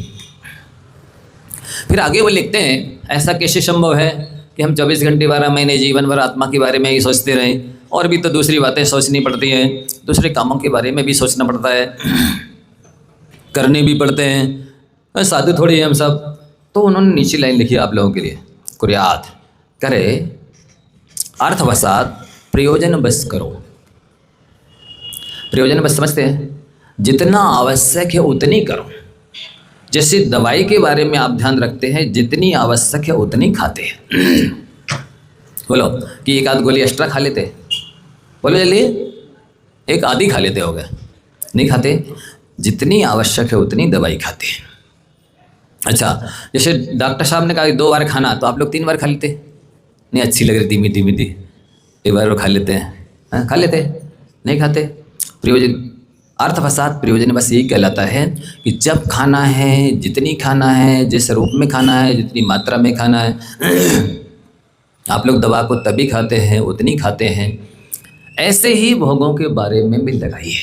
फिर आगे वो लिखते हैं, ऐसा कैसे संभव है कि हम 24 घंटे 12 महीने जीवन भर आत्मा के बारे में ही सोचते रहें, और भी तो दूसरी बातें सोचनी पड़ती हैं, दूसरे कामों के बारे में भी सोचना पड़ता है, करने भी पड़ते हैं, साधु थोड़ी हैं हम सब। तो उन्होंने नीचे लाइन लिखी आप लोगों के लिए, कुर्यात करे अर्थवशात प्रयोजन बस करो। प्रयोजन बस समझते हैं? जितना आवश्यक है उतनी करो। जैसे दवाई के बारे में आप ध्यान रखते हैं, जितनी आवश्यक है उतनी खाते हैं। बोलो कि 1 आध गोली एक्स्ट्रा खा लेते, बोलो जल्दी, 1 आधी खा लेते हो गए, नहीं खाते। जितनी आवश्यक है उतनी दवाई खाते हैं। अच्छा, जैसे डॉक्टर साहब ने कहा कि 2 बार खाना, तो आप लोग 3 बार खा लेते? नहीं, अच्छी लग रही थी, मीठी मीठी, 1 बार खा लेते हैं, खा लेते, नहीं खाते। प्रयोजन अर्थवशात प्रयोजन बस यही कहलाता है कि जब खाना है, जितनी खाना है, जिस रूप में खाना है, जितनी मात्रा में खाना है। आप लोग दवा को तभी खाते हैं, उतनी खाते हैं। ऐसे ही भोगों के बारे में भी लगाइए,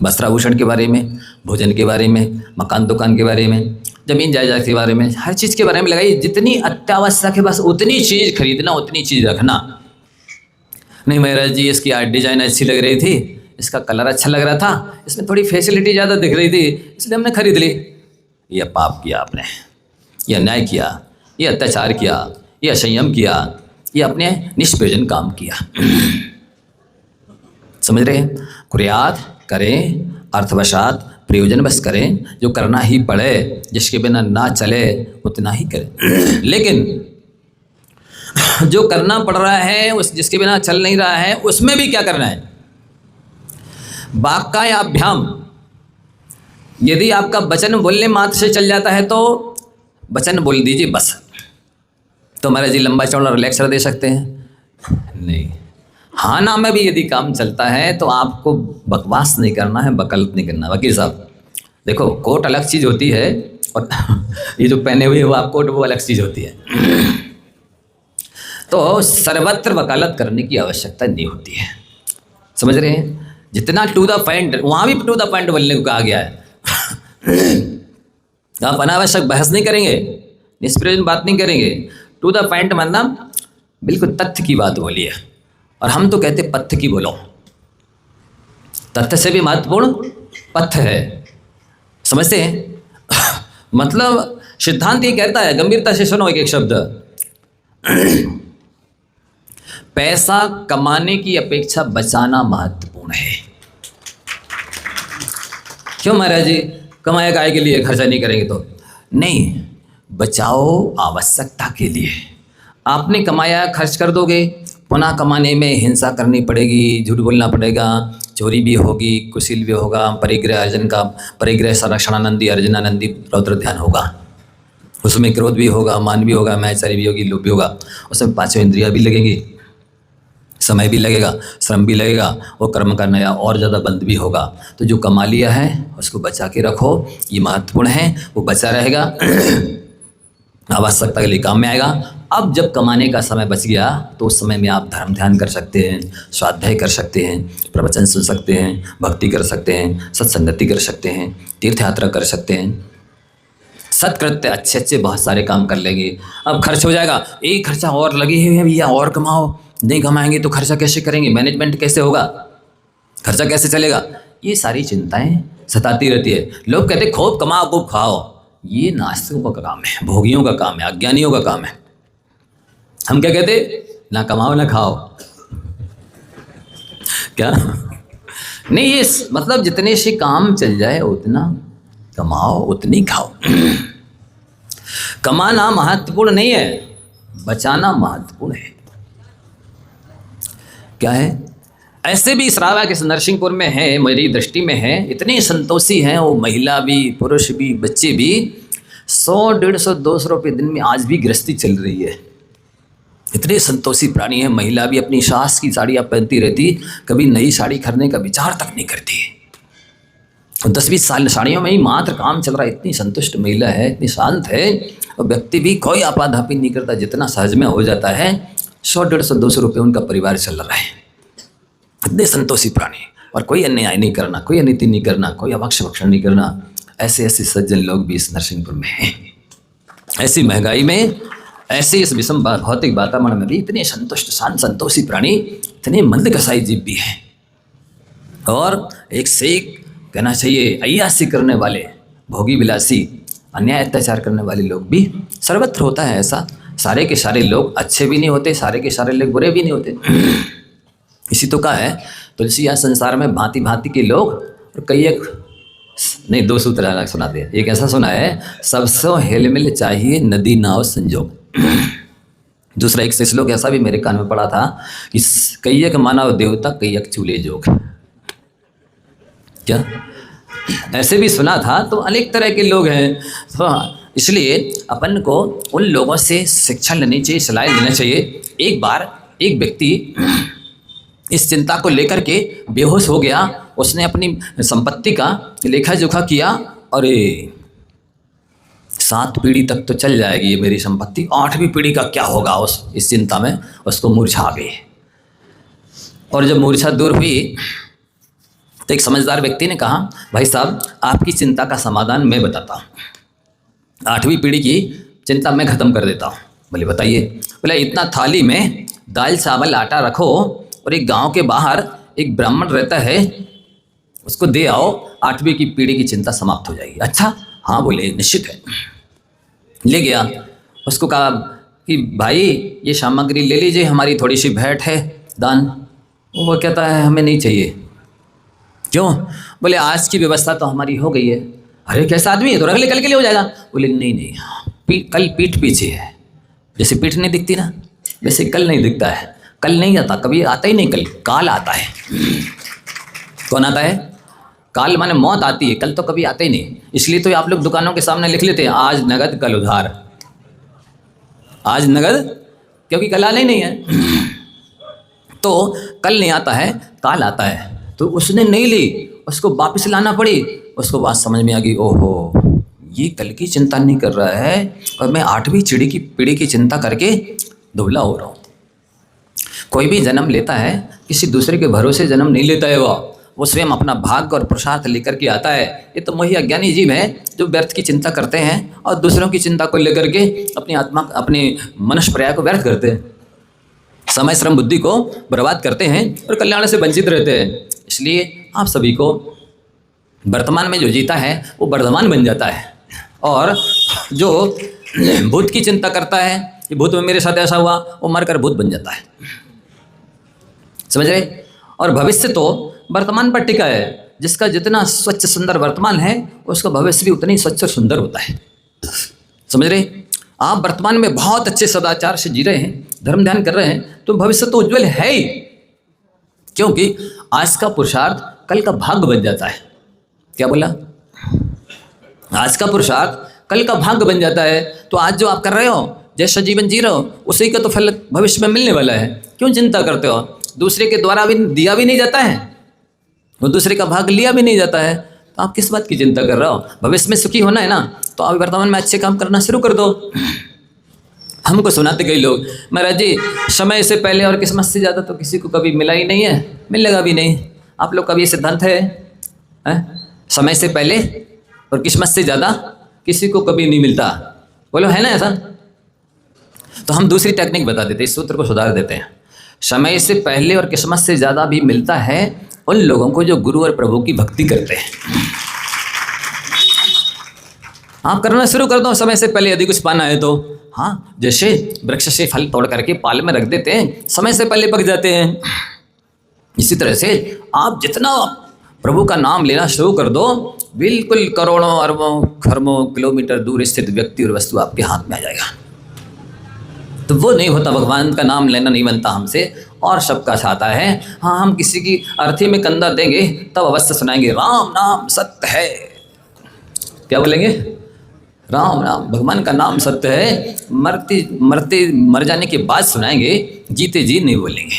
वस्त्राभूषण के बारे में, भोजन के बारे में, मकान दुकान के बारे में, जमीन जायदाद के बारे में, हर चीज़ के बारे में लगाइए। जितनी अत्यावश्यक है बस उतनी चीज़ खरीदना, उतनी चीज़ रखना। नहीं महाराज जी इसकी आर्ट डिजाइन अच्छी लग रही थी, इसका कलर अच्छा लग रहा था, इसमें थोड़ी फैसिलिटी ज़्यादा दिख रही थी, इसलिए हमने खरीद ली। यह पाप किया आपने, यह अन्याय किया, यह अत्याचार किया, यह संयम किया, यह अपने निष्प्रयोजन काम किया। समझ रहे हैं? कुर्यात करें, अर्थवशात प्रयोजन बस करें, जो करना ही पड़े, जिसके बिना ना चले उतना ही करें। लेकिन जो करना पड़ रहा है, उस जिसके बिना चल नहीं रहा है, उसमें भी क्या करना है? वाक्याभ्याम। यदि आपका वचन बोलने मात्र से चल जाता है तो वचन बोल दीजिए बस। तो महाराज जी लंबा चौड़ा लेक्चर दे सकते हैं? नहीं। हाँ ना में भी यदि काम चलता है तो आपको बकवास नहीं करना है, वकालत नहीं करना। वकील साहब देखो, कोट अलग चीज़ होती है और ये जो पहने हुए वो आप कोट, वो अलग चीज़ होती है। तो सर्वत्र वकालत करने की आवश्यकता नहीं होती है। समझ रहे हैं? जितना टू द पॉइंट, वहाँ भी टू द पॉइंट बोलने को कहा गया है। आप अनावश्यक बहस नहीं करेंगे, निष्प्रयोजन बात नहीं करेंगे। टू द पॉइंट मतलब बिल्कुल तथ्य की बात बोलिए। और हम तो कहते पथ्य की बोलो, तथ्य से भी महत्वपूर्ण पथ्य है। समझते हैं? मतलब सिद्धांत ये कहता है, गंभीरता से सुनो एक शब्द, पैसा कमाने की अपेक्षा बचाना महत्वपूर्ण है। क्यों महाराज जी, कमाया काय के लिए, खर्चा नहीं करेंगे तो? नहीं, बचाओ आवश्यकता के लिए। आपने कमाया खर्च कर दोगे, पुनः कमाने में हिंसा करनी पड़ेगी, झूठ बोलना पड़ेगा, चोरी भी होगी, कुशील भी होगा, परिग्रह अर्जन का परिग्रह संरक्षणानंदी अर्जनानंदी रौद्र ध्यान होगा, उसमें क्रोध भी होगा, मान भी होगा, मैचारी भी होगी, लोभ भी होगा, उसमें 5 इंद्रियां भी लगेंगी। समय भी लगेगा, श्रम भी लगेगा, वो कर्म का नया और ज़्यादा बंद भी होगा। तो जो कमा लिया है उसको बचा के रखो, ये महत्वपूर्ण है, वो बचा रहेगा, आवश्यकता के लिए काम में आएगा। अब जब कमाने का समय बच गया तो उस समय में आप धर्म ध्यान कर सकते हैं, स्वाध्याय कर सकते हैं, प्रवचन सुन सकते हैं, भक्ति कर सकते हैं, सत्संगति कर सकते हैं, तीर्थ यात्रा कर सकते हैं, सत्कृत्य अच्छे अच्छे बहुत सारे काम कर लेंगे। अब खर्च हो जाएगा, एक खर्चा और लगे हुए हैं भैया, और कमाओ, नहीं कमाएंगे तो खर्चा कैसे करेंगे, मैनेजमेंट कैसे होगा, खर्चा कैसे चलेगा, ये सारी चिंताएं सताती रहती है। लोग कहते खूब कमाओ खूब खाओ, ये नास्तिकों का काम है, भोगियों का काम है, अज्ञानियों का काम है। हम क्या कहते, ना कमाओ ना खाओ, क्या नहीं, ये मतलब जितने से काम चल जाए उतना कमाओ उतनी खाओ। कमाना महत्वपूर्ण नहीं है, बचाना महत्वपूर्ण है। क्या है, ऐसे भी श्रावा के नरसिंहपुर में है, मेरी दृष्टि में है, इतने संतोषी हैं वो, महिला भी पुरुष भी बच्चे भी, 100, 150, 200 रुपये दिन में आज भी गृहस्थी चल रही है। इतने संतोषी प्राणी हैं। महिला भी अपनी सास की साड़ियाँ पहनती रहती, कभी नई साड़ी खरीदने का विचार तक नहीं करती। 10-20 साल साड़ियों में ही मात्र काम चल रहा है। इतनी संतुष्ट महिला है, इतनी शांत है, और व्यक्ति भी कोई आपाधापी नहीं करता, जितना सहज में हो जाता है। 100, 150, 200 रुपये उनका परिवार चल रहा है। इतने संतोषी प्राणी, और कोई अन्याय नहीं करना, कोई अनिति नहीं करना, कोई अभक्ष भक्षण नहीं करना। ऐसे ऐसे सज्जन लोग भी इस नरसिंहपुर में हैं। ऐसी महंगाई में, ऐसे इस विषम भौतिक वातावरण में भी इतने संतुष्ट शांत संतोषी प्राणी, इतने मंद कसाई जीव भी हैं। और एक से एक कहना चाहिए अय्यासी करने वाले, भोगी विलासी, अन्याय अत्याचार करने वाले लोग भी सर्वत्र होता है। ऐसा सारे के सारे लोग अच्छे भी नहीं होते, सारे के सारे लोग बुरे भी नहीं होते। इसी तो कहा है तुलसी या संसार में भांति भांति के लोग, और कई एक नहीं, 2 सूत्र अलग सुनाते हैं। एक ऐसा सुना है, सबसो हेलमिल चाहिए नदी नाव संजोग। दूसरा एक श्लोक ऐसा भी मेरे कान में पड़ा था कि कैयक मानव देवता कैयक चूल्हे जोग। क्या ऐसे भी सुना था। तो अनेक तरह के लोग हैं, तो इसलिए अपन को उन लोगों से शिक्षा लेनी चाहिए, सलाह लेना चाहिए। एक बार एक व्यक्ति इस चिंता को लेकर के बेहोश हो गया। उसने अपनी संपत्ति का लेखा जोखा किया, अरे 7 पीढ़ी तक तो चल जाएगी ये मेरी संपत्ति, 8वीं पीढ़ी का क्या होगा, इस चिंता में उसको मूर्छा आ गई। और जब मूर्छा दूर हुई तो एक समझदार व्यक्ति ने कहा, भाई साहब आपकी चिंता का समाधान मैं बताता हूँ, 8वीं पीढ़ी की चिंता मैं ख़त्म कर देता हूँ। बोले बताइए। बोले इतना थाली में दाल चावल आटा रखो, और एक गांव के बाहर एक ब्राह्मण रहता है, उसको दे आओ, 8वीं की पीढ़ी की चिंता समाप्त हो जाएगी। अच्छा हाँ, बोले निश्चित है। ले गया, उसको कहा कि भाई ये सामग्री ले लीजिए, हमारी थोड़ी सी भेंट है, दान। वो कहता है हमें नहीं चाहिए। क्यों? बोले आज की व्यवस्था तो हमारी हो गई है। अरे कैसा आदमी है, तो रख ले, कल के लिए हो जाएगा। बोले नहीं नहीं, कल पीठ पीछे है। जैसे पीठ नहीं दिखती ना, वैसे कल नहीं दिखता है। कल नहीं आता, कभी आता ही नहीं, कल काल आता है। कौन आता है? काल माने मौत आती है, कल तो कभी आता ही नहीं। इसलिए तो आप लोग दुकानों के सामने लिख लेते हैं आज नगद कल उधार, आज नगद, क्योंकि कल आना ही नहीं है। तो कल नहीं आता है, काल आता है। तो उसने नहीं ली, उसको वापस लाना पड़ी। उसको बात समझ में आ गई, ओहो ये कल की चिंता नहीं कर रहा है, और मैं 8वीं पीढ़ी की चिंता करके दुबला हो रहा हूँ। कोई भी जन्म लेता है, किसी दूसरे के भरोसे जन्म नहीं लेता है। वो स्वयं अपना भाग्य और पुरुषार्थ लेकर के आता है। ये तो मोही अज्ञानी जीव हैं जो व्यर्थ की चिंता करते हैं और दूसरों की चिंता को लेकर के अपनी आत्मा, अपने मनुष्य पर्याय को व्यर्थ करते हैं, समय श्रम बुद्धि को बर्बाद करते हैं और कल्याण से वंचित रहते हैं। इसलिए आप सभी को वर्तमान में जो जीता है वो वर्धमान बन जाता है, और जो भूत की चिंता करता है कि भूत में मेरे साथ ऐसा हुआ, वो मरकर भूत बन जाता है। समझ रहे? और भविष्य तो वर्तमान पर टिका है। जिसका जितना स्वच्छ सुंदर वर्तमान है, उसका भविष्य भी उतना ही स्वच्छ और सुंदर होता है। समझ रहे? आप वर्तमान में बहुत अच्छे सदाचार से जी रहे हैं, धर्म ध्यान कर रहे हैं, तो भविष्य तो उज्जवल है ही, क्योंकि आज का पुरुषार्थ कल का भाग्य बन जाता है। क्या बोला? आज का पुरुषार्थ कल का भाग्य बन जाता है। तो आज जो आप कर रहे हो, जैसा जीवन जी रहे हो, उसी का तो फल भविष्य में मिलने वाला है। क्यों चिंता करते हो? दूसरे के द्वारा भी दिया भी नहीं जाता है, वो दूसरे का भाग लिया भी नहीं जाता है, तो आप किस बात की चिंता कर रहे हो? भविष्य में सुखी होना है ना, तो आप वर्तमान में अच्छे काम करना शुरू कर दो। हमको सुनाते कई लोग, महाराज जी समय से पहले और किस्मत से ज़्यादा तो किसी को कभी मिला ही नहीं है, मिलेगा भी नहीं। आप लोग का भी ये सिद्धांत है? समय से पहले और किस्मत से ज़्यादा किसी को कभी नहीं मिलता, बोलो है ना ऐसा? तो हम दूसरी टेक्निक बता देते हैं, इस सूत्र को सुधार देते हैं। समय से पहले और किस्मत से ज़्यादा भी मिलता है उन लोगों को जो गुरु और प्रभु की भक्ति करते हैं। आप करना शुरू कर दो समय से पहले, यदि कुछ पाना है तो। हाँ, जैसे वृक्ष से फल तोड़ करके पाल में रख देते हैं, समय से पहले पक जाते हैं, इसी तरह से आप जितना प्रभु का नाम लेना शुरू कर दो, बिल्कुल करोड़ों अरबों खरबों किलोमीटर दूर स्थित व्यक्ति और वस्तु आपके हाथ में आ जाएगा। तो वो नहीं होता, भगवान का नाम लेना नहीं बनता हमसे, और सबका चाहता है। हाँ, हम किसी की अर्थी में कंधा देंगे तब अवश्य सुनाएंगे राम नाम सत्य है। क्या बोलेंगे? राम नाम, भगवान का नाम सत्य है। मर जाने के बाद सुनाएंगे, जीते जी नहीं बोलेंगे।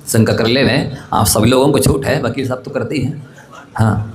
शंका कर ले रहे हैं आप, सब लोगों को छूट है, बाकी सब तो करते ही हैं। हाँ,